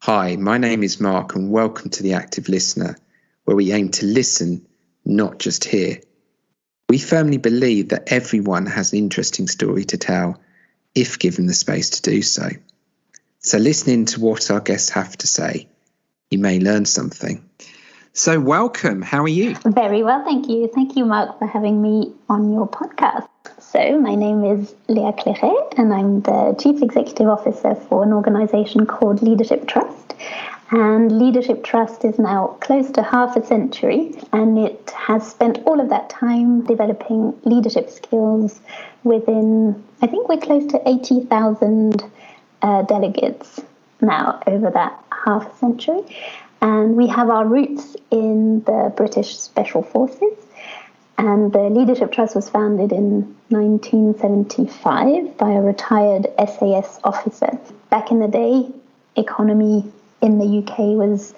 Hi, my name is Mark and welcome to The Active Listener, where we aim to listen, not just hear. We firmly believe that everyone has an interesting story to tell, if given the space to do so. So listening to what our guests have to say, you may learn something. So welcome, how are you? Very well, thank you. Thank you, Mark, for having me on your podcast. So my name is Léa Cléret and I'm the Chief Executive Officer for an organisation called Leadership Trust. And Leadership Trust is now close to half a century, and it has spent all of that time developing leadership skills within, I think we're close to 80,000 delegates now over that half a century. And we have our roots in the British Special Forces. And the Leadership Trust was founded in 1975 by a retired SAS officer. Back in the day, economy in the UK was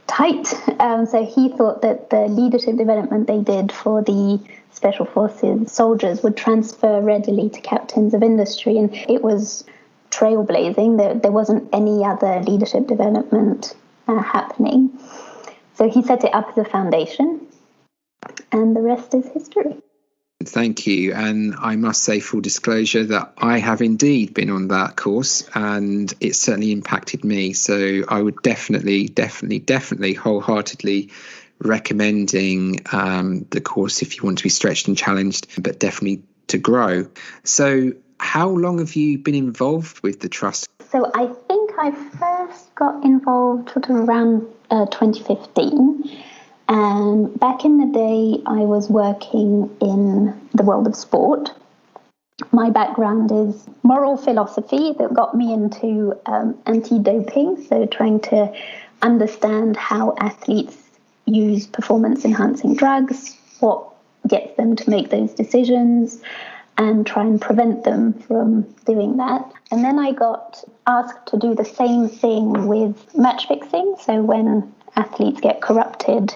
tight. So he thought that the leadership development they did for the Special Forces soldiers would transfer readily to captains of industry. And it was trailblazing. There wasn't any other leadership development happening. So he set it up as a foundation, and the rest is history. Thank you. And I must say, full disclosure, that I have indeed been on that course and it certainly impacted me. So I would definitely wholeheartedly recommending the course if you want to be stretched and challenged, but definitely to grow. So how long have you been involved with the Trust? So I think I first got involved sort of around 2015. And back in the day, I was working in the world of sport. My background is moral philosophy that got me into anti-doping, so trying to understand how athletes use performance-enhancing drugs, what gets them to make those decisions, and try and prevent them from doing that. And then I got asked to do the same thing with match fixing, so when athletes get corrupted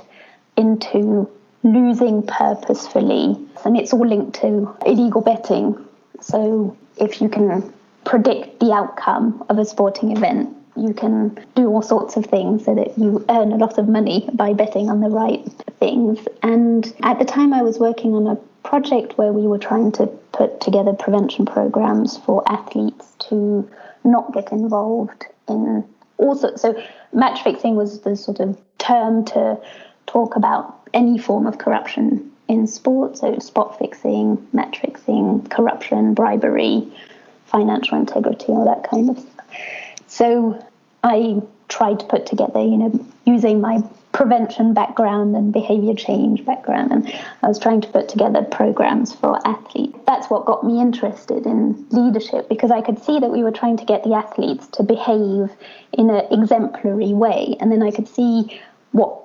into losing purposefully. And it's all linked to illegal betting. So if you can predict the outcome of a sporting event, you can do all sorts of things so that you earn a lot of money by betting on the right things. And at the time I was working on a project where we were trying to put together prevention programs for athletes to not get involved in all sorts. So match fixing was the sort of term to talk about any form of corruption in sport, so spot fixing, match fixing, corruption, bribery, financial integrity, all that kind of stuff. So I tried to put together, using my prevention background and behavior change background, and I was trying to put together programs for athletes. That's what got me interested in leadership, because I could see that we were trying to get the athletes to behave in an exemplary way, and then I could see what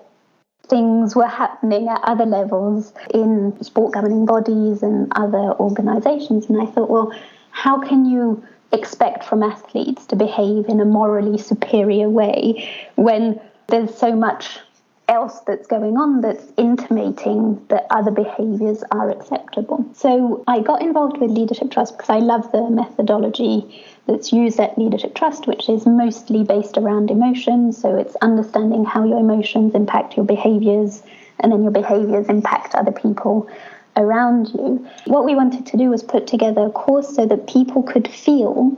things were happening at other levels in sport governing bodies and other organisations. And I thought, well, how can you expect from athletes to behave in a morally superior way when there's so much else that's going on that's intimating that other behaviours are acceptable? So I got involved with Leadership Trust because I love the methodology that's used at Leadership Trust, which is mostly based around emotions. So it's understanding how your emotions impact your behaviours, and then your behaviours impact other people around you. What we wanted to do was put together a course so that people could feel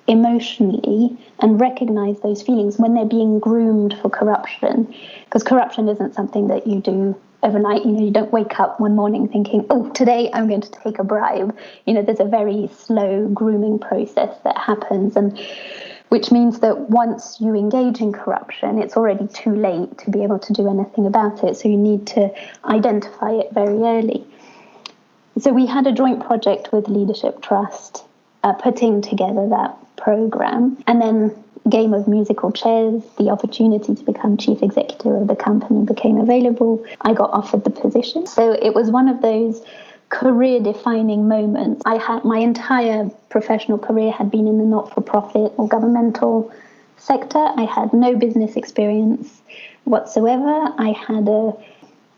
emotionally and recognise those feelings when they're being groomed for corruption. Because corruption isn't something that you do overnight. You don't wake up one morning thinking, oh, today I'm going to take a bribe. There's a very slow grooming process that happens, and which means that once you engage in corruption, it's already too late to be able to do anything about it. So you need to identify it very early. So we had a joint project with Leadership Trust putting together that program, and then game of musical chairs, the opportunity to become chief executive of the company became available. I got offered the position. So it was one of those career-defining moments. I had my entire professional career had been in the not-for-profit or governmental sector. I had no business experience whatsoever. I had a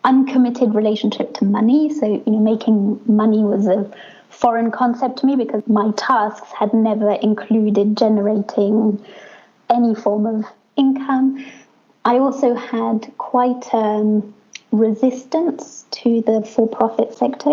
uncommitted relationship to money. So, making money was a foreign concept to me because my tasks had never included generating any form of income. I also had quite resistance to the for-profit sector.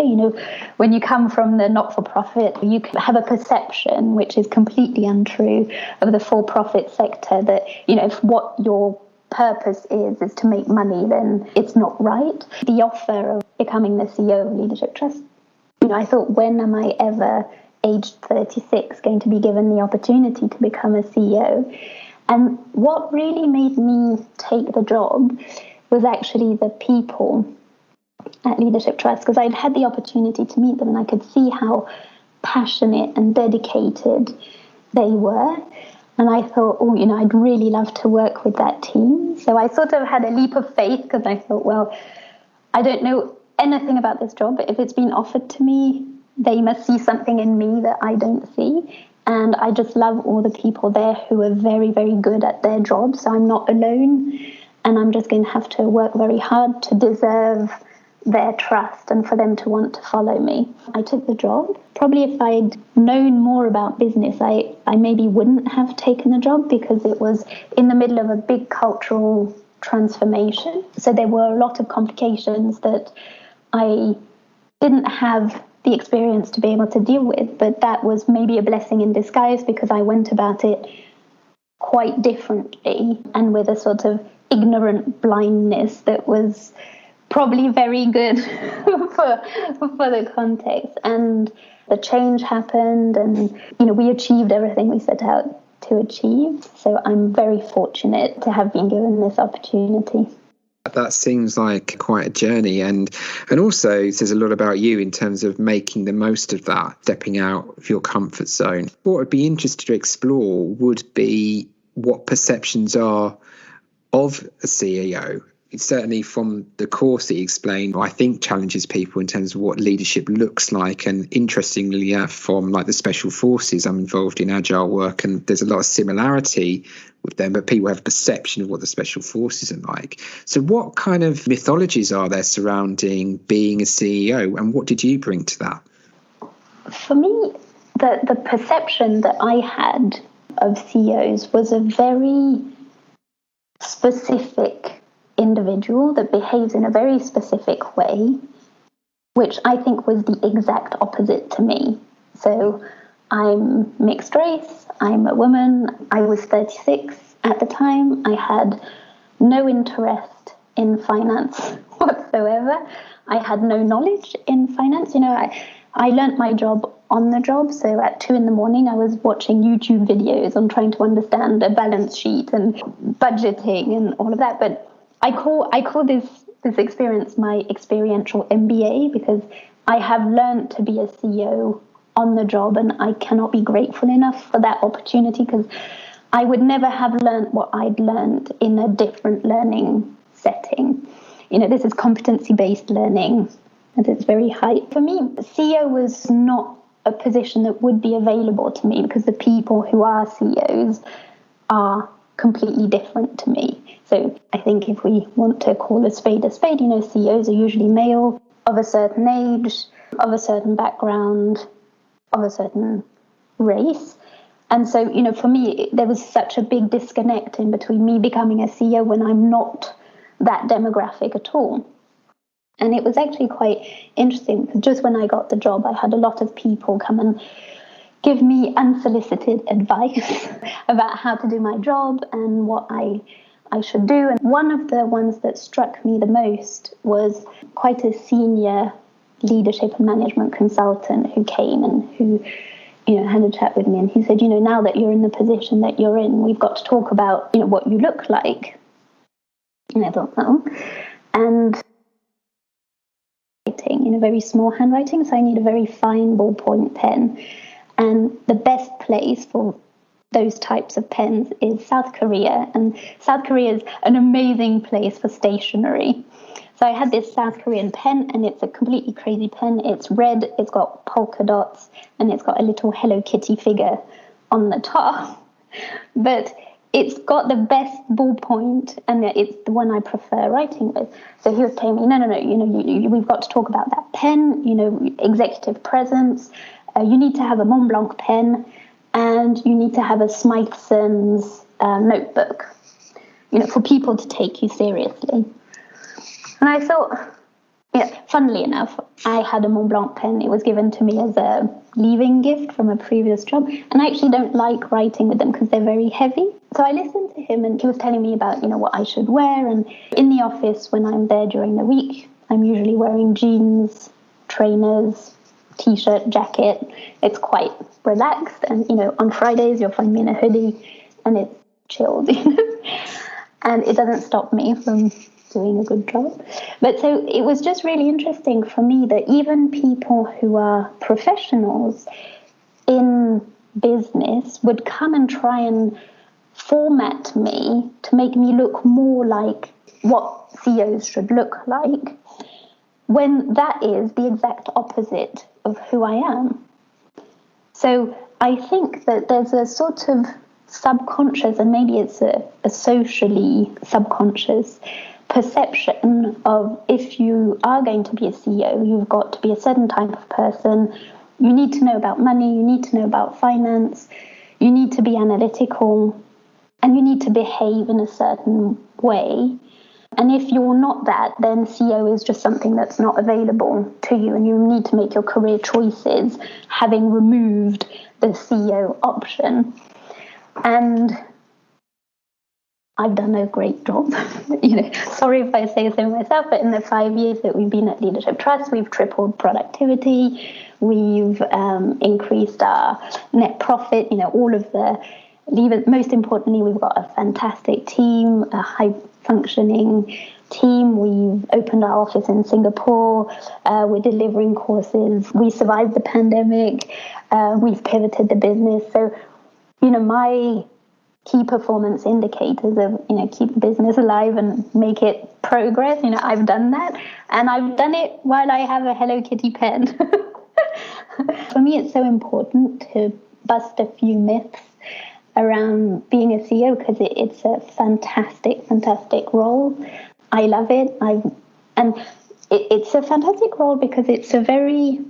When you come from the not-for-profit, you can have a perception, which is completely untrue, of the for-profit sector, that, if what your purpose is to make money, then it's not right. The offer of becoming the CEO of Leadership Trust, I thought, when am I ever, aged 36, going to be given the opportunity to become a CEO? And what really made me take the job was actually the people at Leadership Trust, because I'd had the opportunity to meet them and I could see how passionate and dedicated they were. And I thought, I'd really love to work with that team. So I sort of had a leap of faith, because I thought, well, I don't know anything about this job, but if it's been offered to me, they must see something in me that I don't see. And I just love all the people there who are very, very good at their job. So I'm not alone. And I'm just going to have to work very hard to deserve their trust and for them to want to follow me. I took the job. Probably if I'd known more about business, I maybe wouldn't have taken the job, because it was in the middle of a big cultural transformation. So there were a lot of complications that I didn't have the experience to be able to deal with. But that was maybe a blessing in disguise, because I went about it quite differently and with a sort of ignorant blindness that was probably very good for the context. And the change happened, and we achieved everything we set out to achieve. So I'm very fortunate to have been given this opportunity. That seems like quite a journey, and also says a lot about you in terms of making the most of that, stepping out of your comfort zone. What I'd be interested to explore would be what perceptions are of a CEO. It's certainly from the course that you explained, I think challenges people in terms of what leadership looks like. And interestingly enough, from like the special forces, I'm involved in agile work, and there's a lot of similarity with them, but people have a perception of what the special forces are like. So what kind of mythologies are there surrounding being a CEO, and what did you bring to that? For me, the perception that I had of CEOs was a very specific individual that behaves in a very specific way, which I think was the exact opposite to me. So I'm mixed race, I'm a woman, I was 36 at the time, I had no interest in finance whatsoever, I had no knowledge in finance. I learnt my job on the job. So at 2 a.m, I was watching YouTube videos on trying to understand a balance sheet and budgeting and all of that. But I call this experience my experiential MBA, because I have learned to be a CEO on the job, and I cannot be grateful enough for that opportunity, because I would never have learned what I'd learned in a different learning setting. This is competency-based learning, and it's very high. For me, CEO was not a position that would be available to me, because the people who are CEOs are completely different to me. So I think if we want to call a spade, CEOs are usually male, of a certain age, of a certain background, of a certain race. And so, for me, there was such a big disconnect in between me becoming a CEO when I'm not that demographic at all. And it was actually quite interesting, because just when I got the job, I had a lot of people come and give me unsolicited advice about how to do my job and what I should do. And one of the ones that struck me the most was quite a senior leadership and management consultant who came and who, had a chat with me. And he said, now that you're in the position that you're in, we've got to talk about, what you look like. And I thought, oh. And very small handwriting, so I need a very fine ballpoint pen. And the best place for those types of pens is South Korea. And South Korea is an amazing place for stationery. So I had this South Korean pen, and it's a completely crazy pen. It's red, it's got polka dots, and it's got a little Hello Kitty figure on the top. But it's got the best ballpoint, and it's the one I prefer writing with. So he was telling me, no, we've got to talk about that pen, executive presence. You need to have a Mont Blanc pen, and you need to have a Smythson's notebook. for people to take you seriously. And I thought, funnily enough, I had a Mont Blanc pen. It was given to me as a leaving gift from a previous job. And I actually don't like writing with them because they're very heavy. So I listened to him, and he was telling me about, what I should wear. And in the office, when I'm there during the week, I'm usually wearing jeans, trainers, T-shirt, jacket. It's quite relaxed. And, on Fridays, you'll find me in a hoodie, and it's chilled, and it doesn't stop me from doing a good job. But so it was just really interesting for me that even people who are professionals in business would come and try and format me to make me look more like what CEOs should look like, when that is the exact opposite of who I am. So I think that there's a sort of subconscious, and maybe it's a socially subconscious perception of, if you are going to be a CEO, you've got to be a certain type of person. You need to know about money, you need to know about finance, you need to be analytical, and you need to behave in a certain way. And if you're not that, then CEO is just something that's not available to you, and you need to make your career choices having removed the CEO option. And I've done a great job. Sorry if I say so myself, but in the 5 years that we've been at Leadership Trust, we've tripled productivity, we've increased our net profit, all of the levers. Most importantly, we've got a fantastic team, a high-functioning team. We've opened our office in Singapore. We're delivering courses. We survived the pandemic. We've pivoted the business. So, my key performance indicators of, keep the business alive and make it progress. I've done that, and I've done it while I have a Hello Kitty pen. For me, it's so important to bust a few myths around being a CEO, because it's a fantastic role. I love it. It's a fantastic role because it's a very,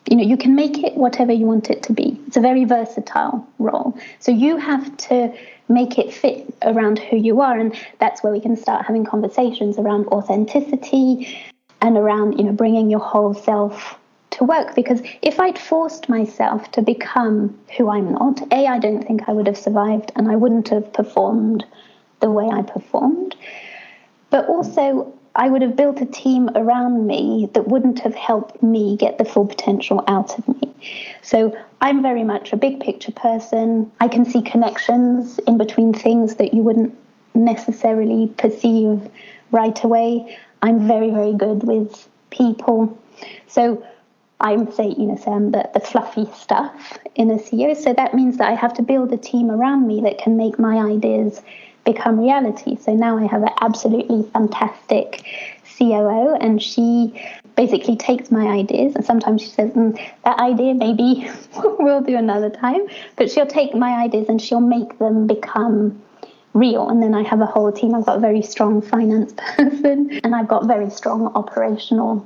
you can make it whatever you want it to be. It's a very versatile role. So you have to make it fit around who you are. And that's where we can start having conversations around authenticity and around, bringing your whole self to work. Because if I'd forced myself to become who I'm not, I don't think I would have survived, and I wouldn't have performed the way I performed. But also, I would have built a team around me that wouldn't have helped me get the full potential out of me. So I'm very much a big picture person. I can see connections in between things that you wouldn't necessarily perceive right away. I'm very, very good with people. So I'm the fluffy stuff in a CEO. So that means that I have to build a team around me that can make my ideas become reality. So now I have an absolutely fantastic COO, and she basically takes my ideas, and sometimes she says, that idea maybe we'll do another time, but she'll take my ideas and she'll make them become real. And then I have a whole team. I've got a very strong finance person, and I've got a very strong operational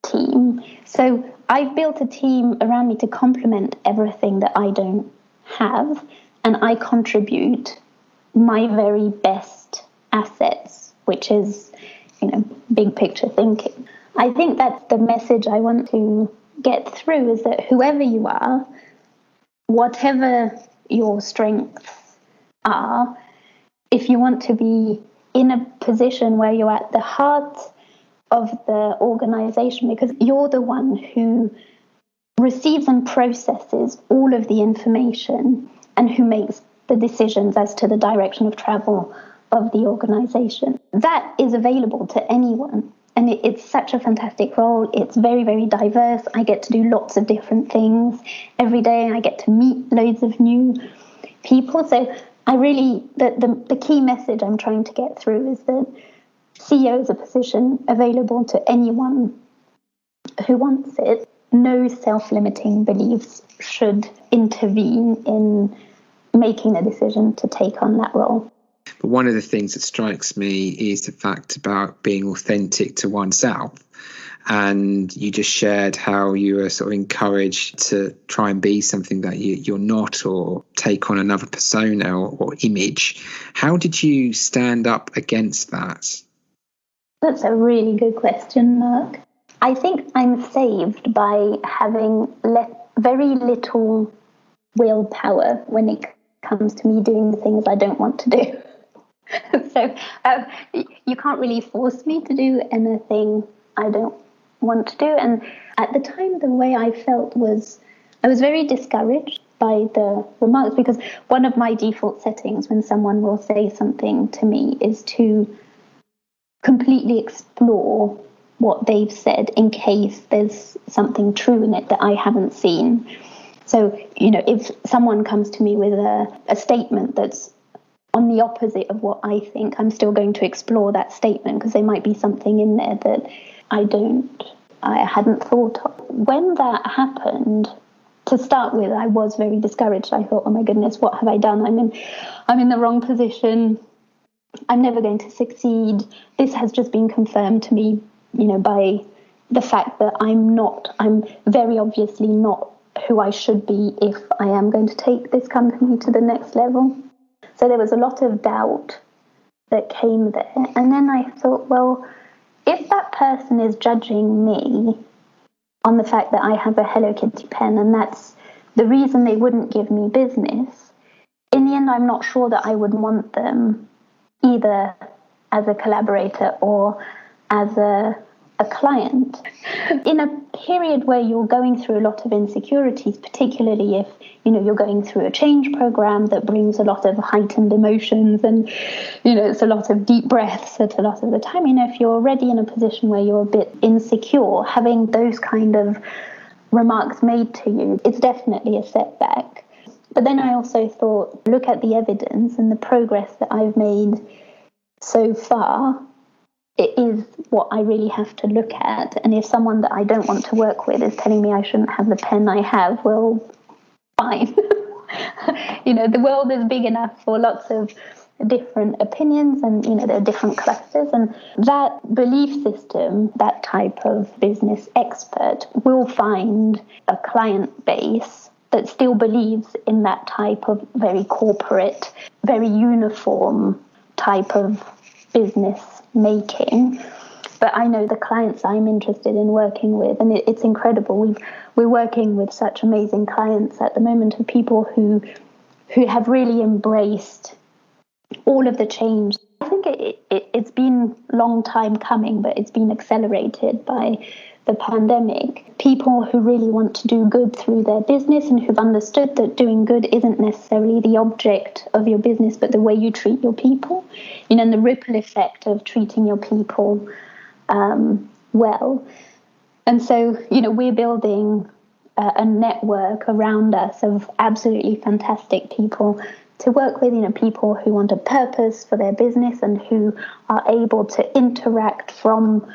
team. So I've built a team around me to complement everything that I don't have, and I contribute my very best assets, which is, big picture thinking. I think that's the message I want to get through, is that whoever you are, whatever your strengths are, if you want to be in a position where you're at the heart of the organization, because you're the one who receives and processes all of the information and who makes the decisions as to the direction of travel of the organization. That is available to anyone. And it's such a fantastic role. It's very, very diverse. I get to do lots of different things every day. I get to meet loads of new people. So I really, the key message I'm trying to get through is that CEO is a position available to anyone who wants it. No self-limiting beliefs should intervene in making a decision to take on that role. But one of the things that strikes me is the fact about being authentic to oneself. and you just shared how you were sort of encouraged to try and be something that you're not, or take on another persona or image. How did you stand up against that? That's a really good question, Mark. I think I'm saved by having very little willpower when it comes to me doing the things I don't want to do. So you can't really force me to do anything I don't want to do. And at the time, the way I felt was I was very discouraged by the remarks, because one of my default settings when someone will say something to me is to completely explore what they've said in case there's something true in it that I haven't seen. So, if someone comes to me with a statement that's on the opposite of what I think, I'm still going to explore that statement, because there might be something in there that I hadn't thought of. When that happened, to start with, I was very discouraged. I thought, oh my goodness, what have I done? I'm in the wrong position. I'm never going to succeed. This has just been confirmed to me, by the fact that I'm very obviously not who I should be if I am going to take this company to the next level. So there was a lot of doubt that came there. And then I thought, well, if that person is judging me on the fact that I have a Hello Kitty pen, and that's the reason they wouldn't give me business, in the end, I'm not sure that I would want them either as a collaborator or as a client. In a period where you're going through a lot of insecurities, particularly if you're going through a change program that brings a lot of heightened emotions, and it's a lot of deep breaths at a lot of the time, if you're already in a position where you're a bit insecure, having those kind of remarks made to you, it's definitely a setback. But then I also thought, look at the evidence and the progress that I've made so far. It is what I really have to look at. And if someone that I don't want to work with is telling me I shouldn't have the pen I have, well, fine. The world is big enough for lots of different opinions, and, there are different clusters. And that belief system, that type of business expert, will find a client base that still believes in that type of very corporate, very uniform type of business making. But I know the clients I'm interested in working with, and it's incredible. We're working with such amazing clients at the moment, of people who have really embraced all of the change. I think it's been a long time coming, but it's been accelerated by the pandemic. People who really want to do good through their business, and who've understood that doing good isn't necessarily the object of your business, but the way you treat your people, and the ripple effect of treating your people well. And so, we're building a network around us of absolutely fantastic people to work with, people who want a purpose for their business and who are able to interact from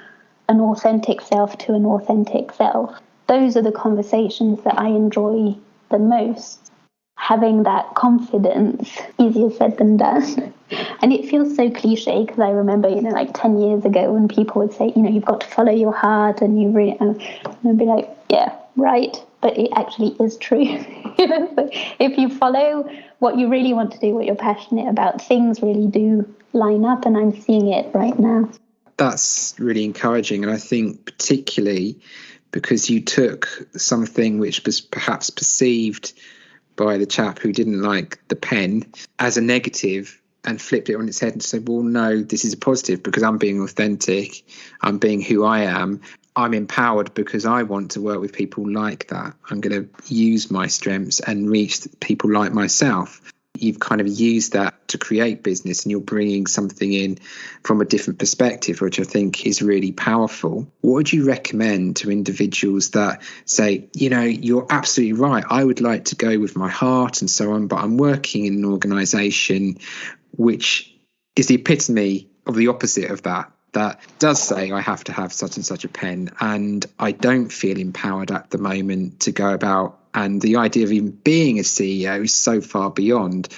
an authentic self to an authentic self. Those are the conversations that I enjoy the most. Having that confidence, easier said than done. And it feels so cliche, because I remember, 10 years ago when people would say, you've got to follow your heart, and and I'd be like, yeah, right. But it actually is true. So if you follow what you really want to do, what you're passionate about, things really do line up, and I'm seeing it right now. That's really encouraging. And I think particularly because you took something which was perhaps perceived by the chap who didn't like the pen as a negative, and flipped it on its head and said, well, no, this is a positive, because I'm being authentic. I'm being who I am. I'm empowered because I want to work with people like that. I'm going to use my strengths and reach people like myself. You've kind of used that to create business, and you're bringing something in from a different perspective, which I think is really powerful. What would you recommend to individuals that say, you're absolutely right, I would like to go with my heart and so on, but I'm working in an organisation which is the epitome of the opposite of that does say I have to have such and such a pen, and I don't feel empowered at the moment to go about, and the idea of even being a CEO is so far beyond.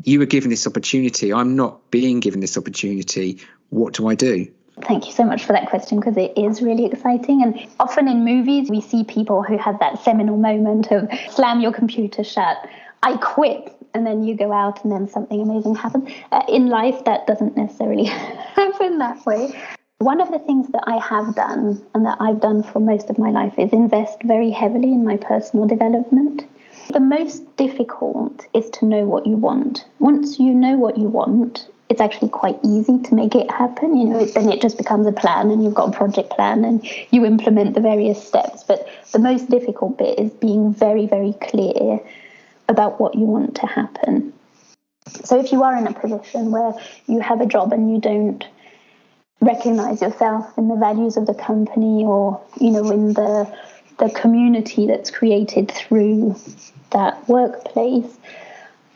You were given this opportunity. I'm not being given this opportunity. What do I do? Thank you so much for that question, because it is really exciting. And often in movies, we see people who have that seminal moment of slam your computer shut, I quit, and then you go out and then something amazing happens. In life, that doesn't necessarily happen that way. One of the things that I have done, and that I've done for most of my life, is invest very heavily in my personal development. The most difficult is to know what you want. Once you know what you want, it's actually quite easy to make it happen. Then it just becomes a plan, and you've got a project plan and you implement the various steps. But the most difficult bit is being very, very clear about what you want to happen. So if you are in a position where you have a job and you don't recognize yourself in the values of the company, or, in the community that's created through that workplace,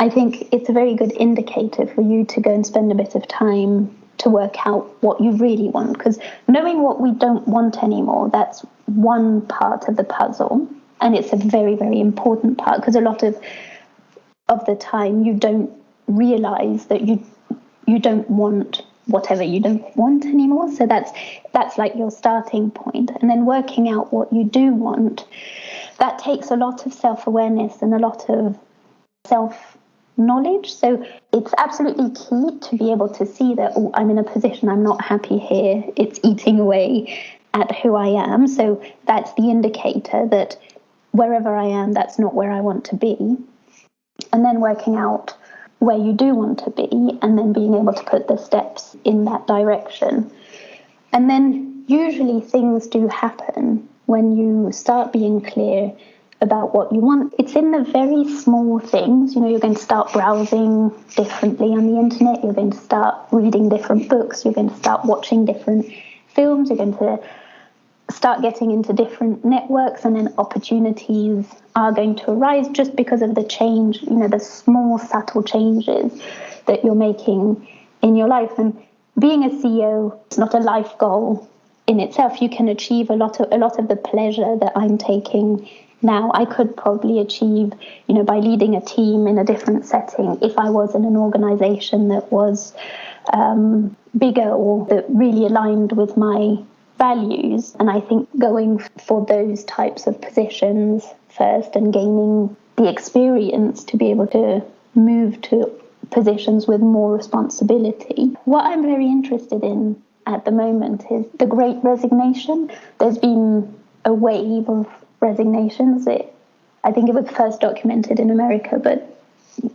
I think it's a very good indicator for you to go and spend a bit of time to work out what you really want. Because knowing what we don't want anymore, that's one part of the puzzle. And it's a very, very important part, because a lot of the time you don't realize that you don't want whatever you don't want anymore. So that's like your starting point. And then working out what you do want, that takes a lot of self-awareness and a lot of self-knowledge. So it's absolutely key to be able to see that, I'm in a position, I'm not happy here, it's eating away at who I am. So that's the indicator that wherever I am, that's not where I want to be. And then working out where you do want to be, and then being able to put the steps in that direction. And then usually things do happen when you start being clear about what you want. It's in the very small things. You're going to start browsing differently on the internet, you're going to start reading different books, you're going to start watching different films, you're going to start getting into different networks, and then opportunities are going to arise just because of the change, the small subtle changes that you're making in your life. And being a CEO is not a life goal in itself. You can achieve a lot of the pleasure that I'm taking now. I could probably achieve, by leading a team in a different setting, if I was in an organization that was bigger, or that really aligned with my values. And I think going for those types of positions first, and gaining the experience to be able to move to positions with more responsibility. What I'm very interested in at the moment is the Great Resignation. There's been a wave of resignations. I think it was first documented in America, but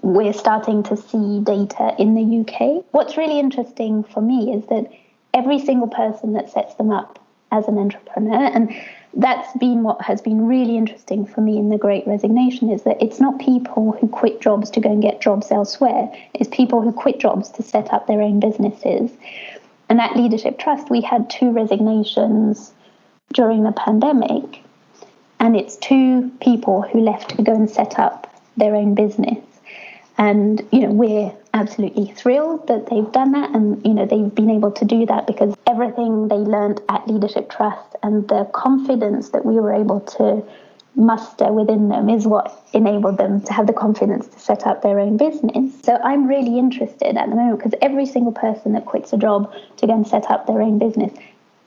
we're starting to see data in the UK. What's really interesting for me is that every single person that sets them up as an entrepreneur, and that's been what has been really interesting for me in the Great Resignation, is that it's not people who quit jobs to go and get jobs elsewhere. It's people who quit jobs to set up their own businesses. And at Leadership Trust, we had 2 resignations during the pandemic, and it's 2 people who left to go and set up their own business. And, we're absolutely thrilled that they've done that, and, they've been able to do that because everything they learned at Leadership Trust and the confidence that we were able to muster within them is what enabled them to have the confidence to set up their own business. So I'm really interested at the moment, because every single person that quits a job to go and set up their own business,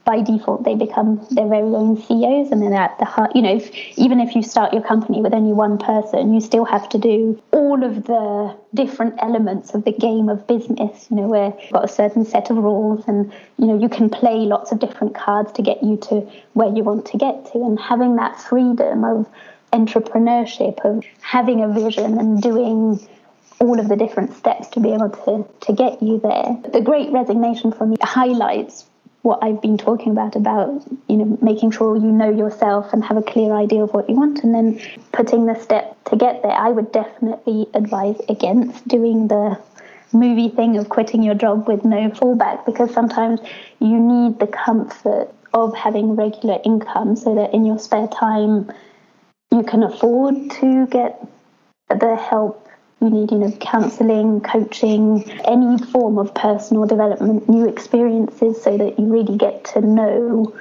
by default, they become their very own CEOs, and then at the heart, even if you start your company with only one person, you still have to do all of the different elements of the game of business, where you've got a certain set of rules, and, you can play lots of different cards to get you to where you want to get to. And having that freedom of entrepreneurship, of having a vision and doing all of the different steps to be able to get you there. The Great Resignation for me highlights what I've been talking about, making sure you know yourself and have a clear idea of what you want, and then putting the step to get there. I would definitely advise against doing the movie thing of quitting your job with no fallback, because sometimes you need the comfort of having regular income so that in your spare time you can afford to get the help you need, counselling, coaching, any form of personal development, new experiences, so that you really get to know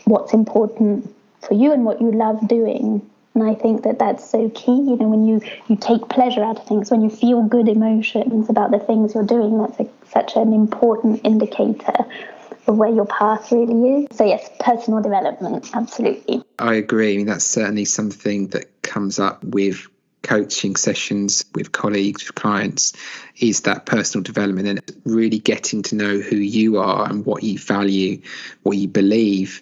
what's important for you and what you love doing. And I think that that's so key, when you take pleasure out of things, when you feel good emotions about the things you're doing, that's such an important indicator of where your path really is. So yes, personal development, absolutely. I agree. I mean, that's certainly something that comes up with coaching sessions with colleagues, with clients, is that personal development and really getting to know who you are and what you value, what you believe.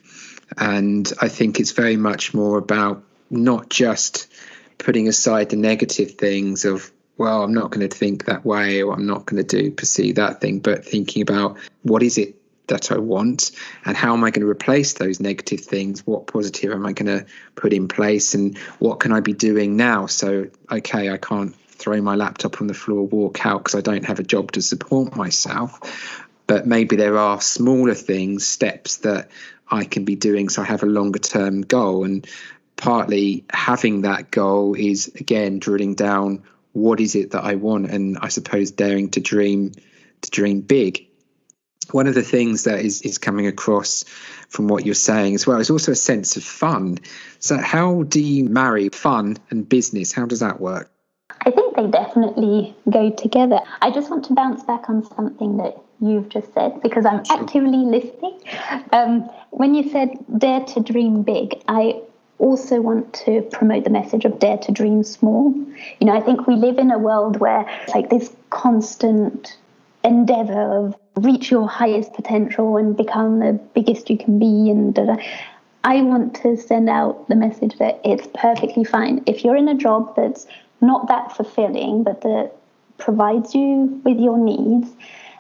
And I think it's very much more about not just putting aside the negative things of, well, I'm not going to think that way, or I'm not going to pursue that thing, but thinking about what is it that I want and how am I going to replace those negative things? What positive am I going to put in place, and what can I be doing now? So, okay, I can't throw my laptop on the floor, walk out because I don't have a job to support myself. But maybe there are smaller things, steps that I can be doing so I have a longer term goal. And partly having that goal is, again, drilling down, what is it that I want? And I suppose daring to dream big. One of the things that is coming across from what you're saying as well is also a sense of fun. So how do you marry fun and business? How does that work? I think they definitely go together. I just want to bounce back on something that you've just said, because I'm actively listening. When you said dare to dream big, I also want to promote the message of dare to dream small. You know, I think we live in a world where it's like this constant endeavor of reach your highest potential and become the biggest you can be, and I want to send out the message that it's perfectly fine if you're in a job that's not that fulfilling, but that provides you with your needs,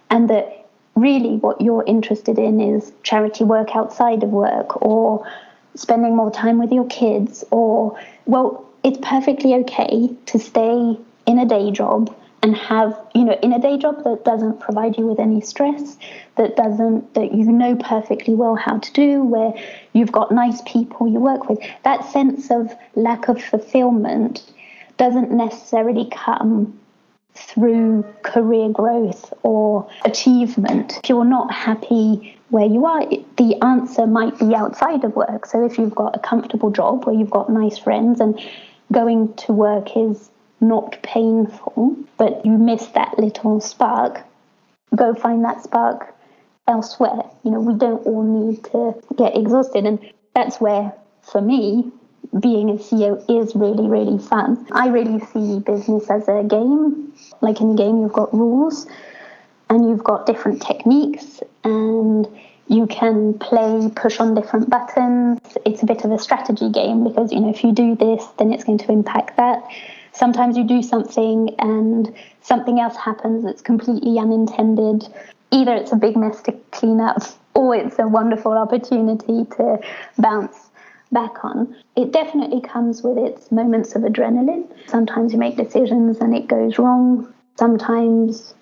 and that really what you're interested in is charity work outside of work, or spending more time with your kids, or, well, it's perfectly okay to stay in a day job and have, you know, in a day job that doesn't provide you with any stress, that you know perfectly well how to do, where you've got nice people you work with. That sense of lack of fulfillment doesn't necessarily come through career growth or achievement. If you're not happy where you are, the answer might be outside of work. So if you've got a comfortable job where you've got nice friends and going to work is not painful, but you miss that little spark, go find that spark elsewhere. You know, we don't all need to get exhausted. And that's where, for me, being a CEO is really, really fun. I really see business as a game. Like in a game, you've got rules and you've got different techniques, and you can push on different buttons. It's a bit of a strategy game because, you know, if you do this, then it's going to impact that. Sometimes you do something and something else happens that's completely unintended. Either it's a big mess to clean up, or it's a wonderful opportunity to bounce back on. It definitely comes with its moments of adrenaline. Sometimes you make decisions and it goes wrong. Sometimes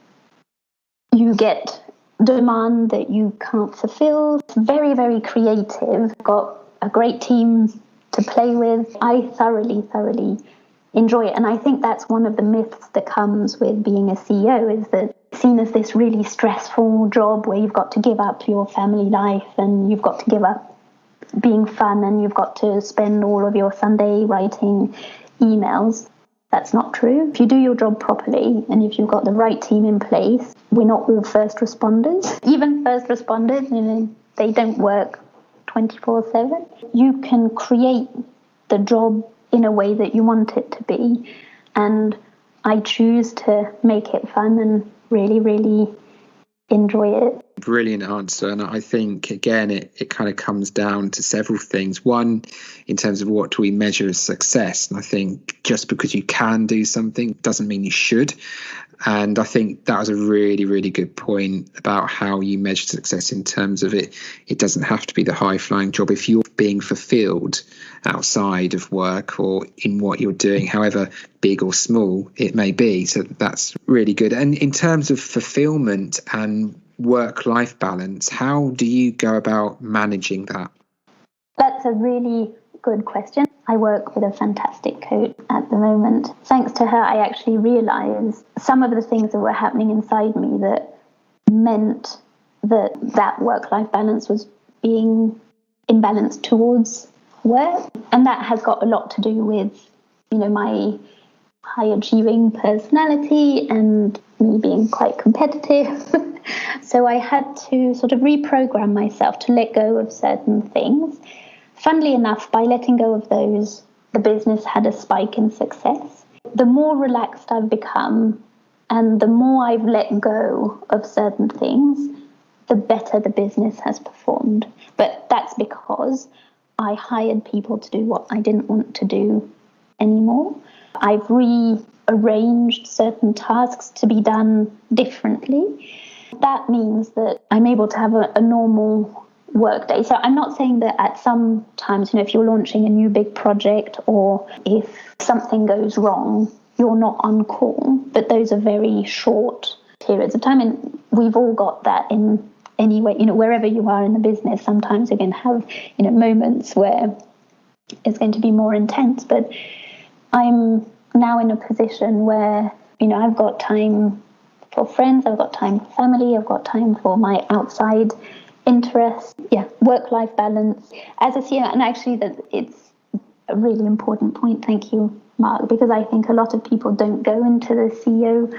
you get demand that you can't fulfill. It's very, very creative. Got a great team to play with. I thoroughly enjoy it. And I think that's one of the myths that comes with being a CEO, is that it's seen as this really stressful job where you've got to give up your family life and you've got to give up being fun and you've got to spend all of your Sunday writing emails. That's not true. If you do your job properly and if you've got the right team in place, we're not all first responders. Even first responders, you know, they don't work 24/7. You can create the job in a way that you want it to be. And I choose to make it fun and really, really enjoy it. Brilliant answer. And I think, again, it kind of comes down to several things. One, in terms of what do we measure as success? And I think just because you can do something doesn't mean you should. And I think that was a really, really good point about how you measure success in terms of it. It doesn't have to be the high-flying job. If you're being fulfilled outside of work or in what you're doing, however big or small it may be. So that's really good. And in terms of fulfillment and work-life balance, how do you go about managing that? That's a really good question. I work with a fantastic coach at the moment. Thanks to her, I actually realised some of the things that were happening inside me that meant that work-life balance was being imbalanced towards work. And that has got a lot to do with, you know, my high-achieving personality and me being quite competitive. So I had to sort of reprogram myself to let go of certain things. Funnily enough, by letting go of those, the business had a spike in success. The more relaxed I've become and the more I've let go of certain things, the better the business has performed. But that's because I hired people to do what I didn't want to do anymore. I've rearranged certain tasks to be done differently. That means that I'm able to have a normal work day. So I'm not saying that at some times, if you're launching a new big project or if something goes wrong, you're not on call, but those are very short periods of time. And we've all got that in any way, wherever you are in the business, sometimes you're going to have, moments where it's going to be more intense. But I'm now in a position where, I've got time for friends, I've got time for family, I've got time for my outside interests, work-life balance. As a CEO, and actually that it's a really important point, thank you, Mark, because I think a lot of people don't go into the CEO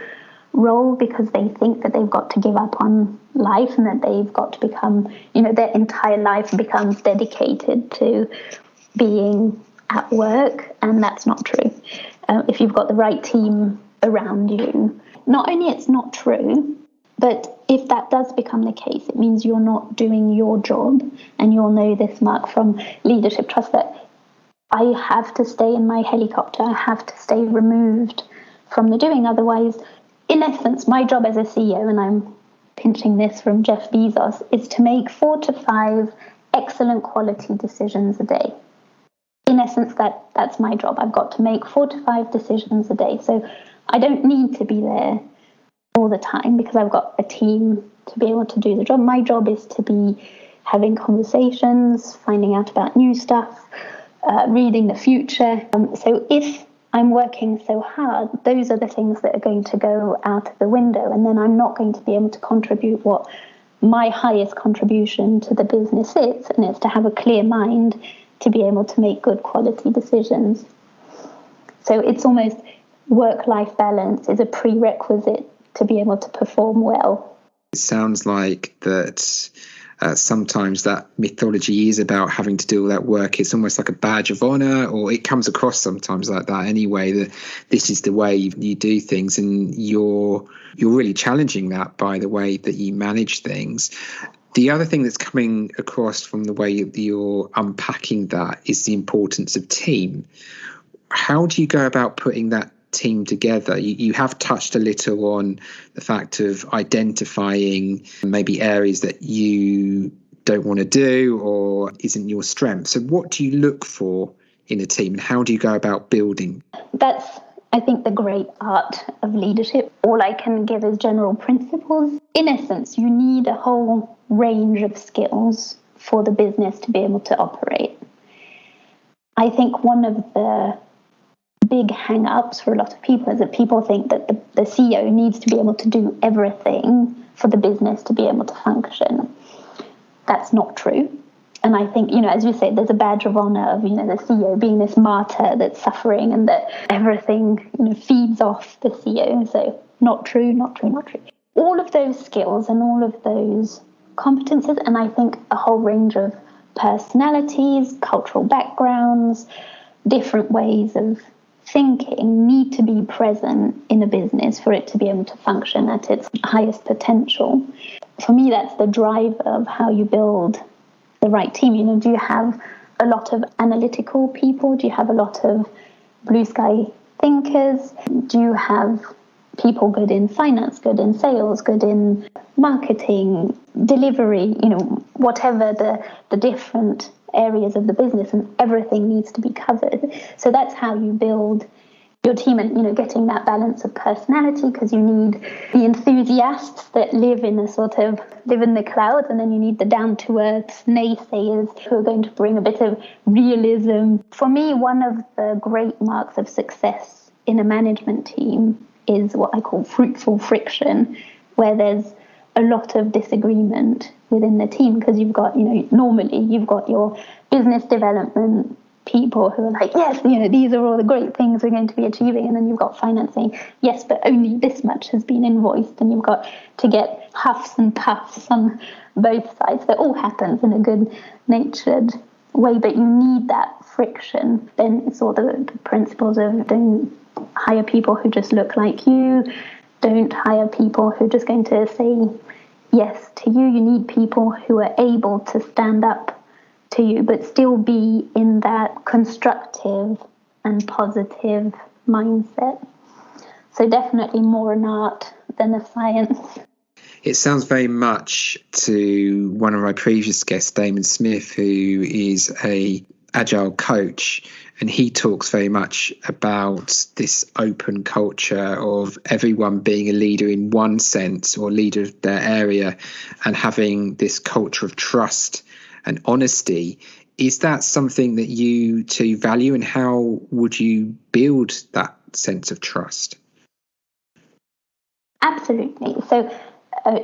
role because they think that they've got to give up on life and that they've got to become, their entire life becomes dedicated to being at work, and that's not true. If you've got the right team around you, not only it's not true, but if that does become the case, it means you're not doing your job. And you'll know this, Mark, from Leadership Trust, that I have to stay in my helicopter. I have to stay removed from the doing. Otherwise, in essence, my job as a CEO, and I'm pinching this from Jeff Bezos, is to make 4 to 5 excellent quality decisions a day. In essence, that's my job. I've got to make 4 to 5 decisions a day. So I don't need to be there all the time because I've got a team to be able to do the job. My job is to be having conversations, finding out about new stuff, reading the future. So if I'm working so hard, those are the things that are going to go out of the window, and then I'm not going to be able to contribute what my highest contribution to the business is, and it's to have a clear mind to be able to make good quality decisions. So it's almost work-life balance is a prerequisite to be able to perform well. It sounds like that sometimes that mythology is about having to do all that work. It's almost like a badge of honor, or it comes across sometimes like that anyway, that this is the way you do things, and you're really challenging that by the way that you manage things. The other thing that's coming across from the way that you're unpacking that is the importance of team. How do you go about putting that team together? You have touched a little on the fact of identifying maybe areas that you don't want to do or isn't your strength. So what do you look for in a team, and how do you go about building? That's, I think, the great art of leadership. All I can give is general principles. In essence, you need a whole range of skills for the business to be able to operate. I think one of the big hang-ups for a lot of people is that people think that the CEO needs to be able to do everything for the business to be able to function. That's not true. And I think, as you say, there's a badge of honor of, the CEO being this martyr that's suffering and that everything, feeds off the CEO. So not true, not true, not true. All of those skills and all of those competences, and I think a whole range of personalities, cultural backgrounds, different ways of thinking need to be present in a business for it to be able to function at its highest potential. For me, that's the driver of how you build the right team. Do you have a lot of analytical people? Do you have a lot of blue sky thinkers? Do you have people good in finance, good in sales, good in marketing, delivery, whatever the different areas of the business, and everything needs to be covered. So that's how you build your team, and getting that balance of personality, because you need the enthusiasts that live in the clouds, and then you need the down-to-earth naysayers who are going to bring a bit of realism. For me, one of the great marks of success in a management team is what I call fruitful friction, where there's a lot of disagreement within the team, because you've got, normally you've got your business development people who are like, yes, these are all the great things we're going to be achieving. And then you've got finance saying, yes, but only this much has been invoiced. And you've got to get huffs and puffs on both sides. That all happens in a good-natured way, but you need that friction. Then it's all the principles of don't hire people who just look like you. Don't hire people who are just going to say yes to you. You need people who are able to stand up to you, but still be in that constructive and positive mindset. So definitely more an art than a science. It sounds very much to one of my previous guests, Damon Smith, who is a agile coach, and he talks very much about this open culture of everyone being a leader in one sense, or leader of their area, and having this culture of trust and honesty. Is that something that you two value, and how would you build that sense of trust? Absolutely. So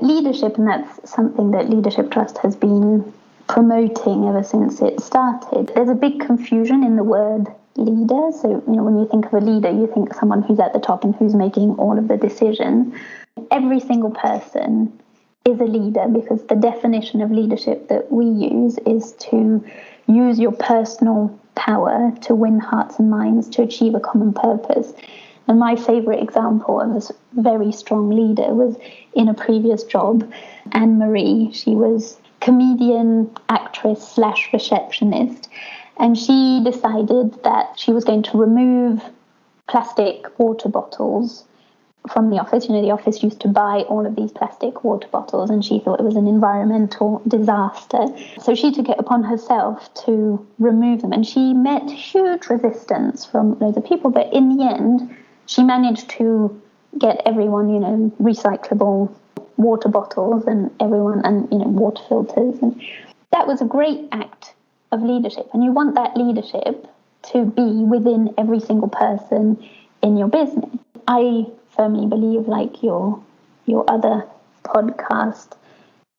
leadership, and that's something that Leadership Trust has been promoting ever since it started. There's a big confusion in the word leader. So, when you think of a leader, you think someone who's at the top and who's making all of the decisions. Every single person is a leader, because the definition of leadership that we use is to use your personal power to win hearts and minds to achieve a common purpose. And my favorite example of a very strong leader was in a previous job, Anne-Marie. She was comedian, actress / receptionist, and she decided that she was going to remove plastic water bottles from the office. The office used to buy all of these plastic water bottles, and she thought it was an environmental disaster. So she took it upon herself to remove them, and she met huge resistance from loads of people, but in the end, she managed to get everyone, recyclable water bottles and everyone, and, water filters. And that was a great act of leadership. And you want that leadership to be within every single person in your business. I firmly believe, like your other podcast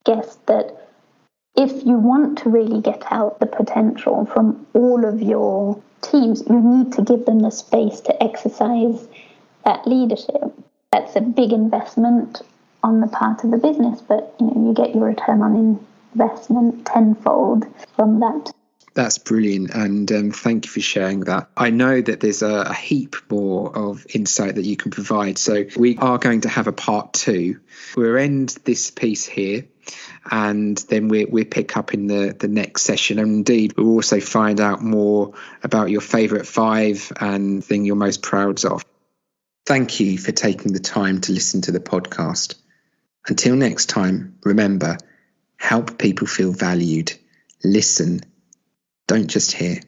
guest, that if you want to really get out the potential from all of your teams, you need to give them the space to exercise that leadership. That's a big investment on the part of the business, but you get your return on investment tenfold from that. That's brilliant, and thank you for sharing that. I know that there's a heap more of insight that you can provide, so we are going to have a part 2. We'll end this piece here, and then we'll pick up in the next session, and indeed we'll also find out more about your favourite 5 and thing you're most proud of. Thank you for taking the time to listen to the podcast. Until next time, remember, help people feel valued. Listen. Don't just hear.